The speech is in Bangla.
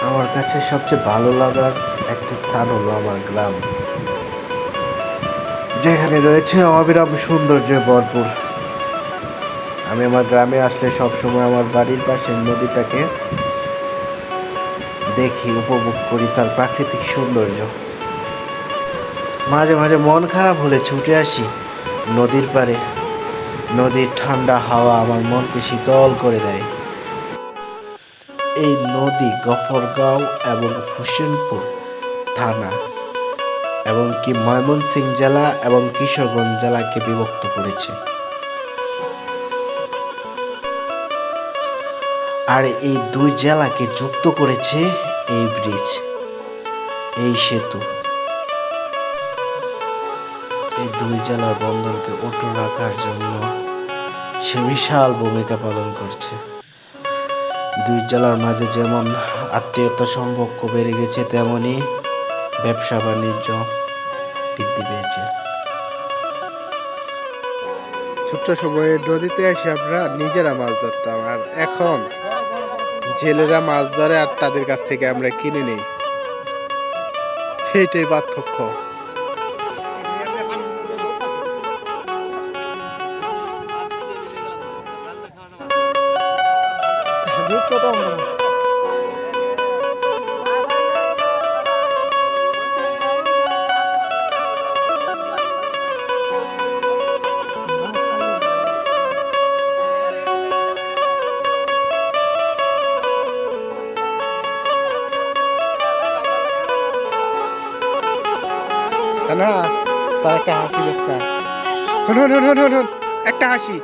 আমার কাছে সবচেয়ে ভালো লাগার একটি স্থান হলো আমার গ্রাম, যেখানে রয়েছে অবিরাম সৌন্দর্যে ভরপুর। আমি আমার গ্রামে আসলে সবসময় আমার বাড়ির পাশের নদীটাকে দেখি, উপভোগ করি তার প্রাকৃতিক সৌন্দর্য। মাঝে মাঝে মন খারাপ হলে ছুটে আসি নদীর পাড়ে। নদীর ঠান্ডা হাওয়া আমার মনকে শীতল করে দেয়। এই নদী গফরগাঁও এবং হোসেনপুর থানা এবং কি ময়মনসিংহ জেলা এবং কিশোরগঞ্জ জেলাকে বিভক্ত করেছে। আর এই দুই জেলাকে যুক্ত করেছে এই ব্রিজ, এই সেতু। এই দুই জেলার বন্দরকে অটুট রাখার জন্য সে বিশাল ভূমিকা পালন করছে। দুই জেলার মাঝে যেমন আত্মীয়তা সম্পর্ক বেড়ে গেছে, তেমনি ব্যবসা বাণিজ্য বৃদ্ধি পেয়েছে। ছোট্ট সময়ে নদীতে এসে আমরা নিজেরা মাছ ধরতাম, আর এখন জেলেরা মাছ ধরে আর তাদের কাছ থেকে আমরা কিনে নেই। এইটাই পার্থক্য। না, তার একটা হাসি দিস না। হন হন হন হন হন, একটা হাসি।